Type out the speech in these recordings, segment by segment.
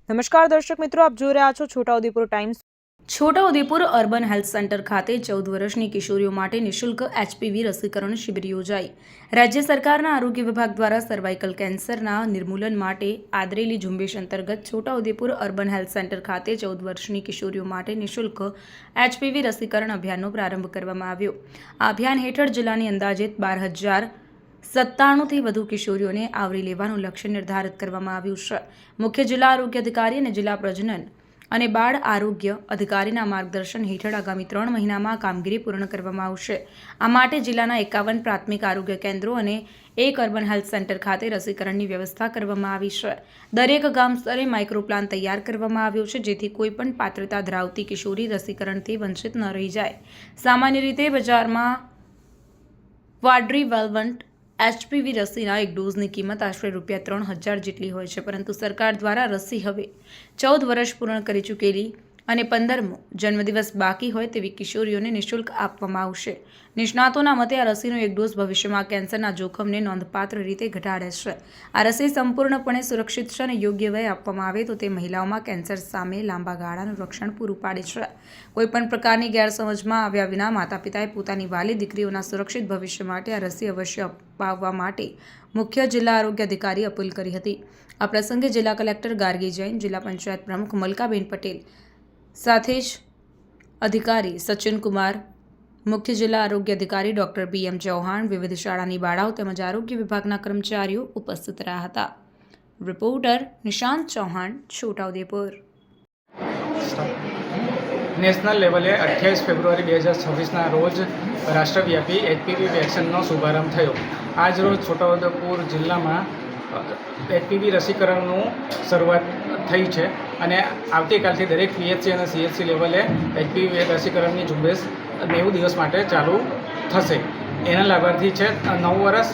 નમસ્કાર દર્શક મિત્રો, આપ જોઈ રહ્યા છો Chhotaudepur times. Chhotaudepur urban health centre ખાતે 14 વર્ષની કિશોરીઓ માટે નિઃશુલ્ક HPV રસીકરણ શિબિર યોજાઈ। રાજ્ય સરકારના આરોગ્ય વિભાગ દ્વારા સર્વાઇકલ કેન્સરના નિર્મૂલન માટે આદરેલી ઝુંબેશ અંતર્ગત છોટાઉદેપુર અર્બન હેલ્થ સેન્ટર ખાતે 14 વર્ષની કિશોરીઓ માટે નિઃશુલ્ક HPV રસીકરણ અભિયાનનો પ્રારંભ કરવામાં આવ્યો। આ અભિયાન હેઠળ જિલ્લાની અંદાજિત 12,097થી વધુ કિશોરીઓને આવરી લેવાનું લક્ષ્ય નિર્ધારિત કરવામાં આવ્યું છે। મુખ્ય જિલ્લા આરોગ્ય અધિકારી અને જિલ્લા પ્રજનન અને બાળ આરોગ્ય અધિકારીના માર્ગદર્શન હેઠળ આગામી 3 મહિનામાં કામગીરી પૂર્ણ કરવામાં આવશે। આ માટે જિલ્લાના 51 પ્રાથમિક આરોગ્ય કેન્દ્રો અને 1 અર્બન હેલ્થ સેન્ટર ખાતે રસીકરણની વ્યવસ્થા કરવામાં આવી છે। દરેક ગામ સ્તરે માઇક્રો પ્લાન તૈયાર કરવામાં આવ્યો છે, જેથી કોઈપણ પાત્રતા ધરાવતી કિશોરી રસીકરણથી વંચિત ન રહી જાય। સામાન્ય રીતે બજારમાં ક્વાડ્રીવેલન્ટ HPV રસીના એક ડોઝની કિંમત આશરે ₹3,000 જેટલી હોય છે, પરંતુ સરકાર દ્વારા રસી હવે 14 વર્ષ પૂર્ણ કરી ચૂકેલી અને 15મો જન્મદિવસ બાકી હોય તેવી કિશોરીઓને નિઃશુલ્ક આપવામાં આવશે। નિષ્ણાતોના મતે આ રસીનો એક ડોઝ ભવિષ્યમાં કેન્સરના જોખમને નોંધપાત્ર રીતે ઘટાડે છે। આ રસી સંપૂર્ણપણે સુરક્ષિત છે અને યોગ્ય વયે આપવામાં આવે તો તે મહિલાઓમાં કેન્સર સામે લાંબા ગાળાનું રક્ષણ પૂરું પાડે છે। કોઈપણ પ્રકારની ગેરસમજમાં આવ્યા વિના માતા પિતાએ પોતાની વાલી દીકરીઓના સુરક્ષિત ભવિષ્ય માટે આ રસી અવશ્ય અપાવવા માટે મુખ્ય જિલ્લા આરોગ્ય અધિકારી અપીલ કરી હતી। આ પ્રસંગે જિલ્લા કલેક્ટર ગાર્ગી જૈન, જિલ્લા પંચાયત પ્રમુખ મલકાબેન પટેલ, સાથે જ અધિકારી સચિન કુમાર, મુખ્ય જિલ્લા આરોગ્ય અધિકારી ડોક્ટર PM ચૌહાણ, વિવિધ શાળાની બાળાઓ તેમજ આરોગ્ય વિભાગના કર્મચારીઓ ઉપસ્થિત રહ્યા હતા। રિપોર્ટર નિશાંત ચૌહાણ, છોટાઉદેપુર। નેશનલ લેવલે 28 ફેબ્રુઆરી 2026ના રોજ રાષ્ટ્રવ્યાપી HPV વેક્સિનનો શુભારંભ થયો। આજ રોજ છોટાઉદેપુર જિલ્લામાં HPV રસીકરણનું શરૂઆત થઈ છે અને આવતીકાલથી દરેક PHC અને CHC લેવલે HPV રસીકરણની ઝુંબેશ 90 દિવસ માટે ચાલુ થશે। એના લાભાર્થી છે 9 વર્ષ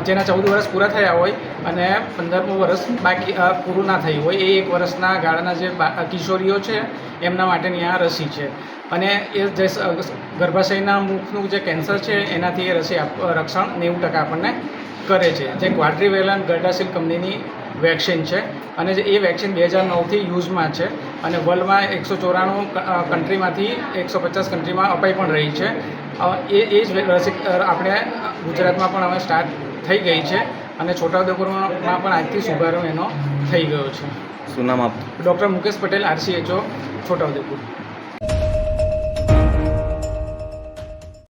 જેના 14 વર્ષ પૂરા થયા હોય અને 15મું વર્ષ બાકી પૂરું ના થયું હોય, એ 1 વર્ષના ગાળાના જે કિશોરીઓ છે એમના માટેની આ રસી છે। અને એ જે ગર્ભાશયના મુખનું જે કેન્સર છે એનાથી એ રસી રક્ષણ 90% આપણને કરે છે, જે ક્વાડ્રીવેલન્ટ ગર્ડાસિલ કંપનીની વેક્સિન છે અને જે એ વેક્સિન 2009થી યુઝમાં છે અને વર્લ્ડમાં 194 કન્ટ્રીમાંથી 150 કન્ટ્રીમાં અપાઈ પણ રહી છે। એ જ રસી આપણે ગુજરાતમાં પણ હવે સ્ટાર્ટ થઈ ગઈ છે અને છોટાઉદેપુરમાં પણ આજથી શુભારંભ એનો થઈ ગયો છે। શું નામ આપ? Doctor Mukesh Patel, RCHO, Chhota Udepur.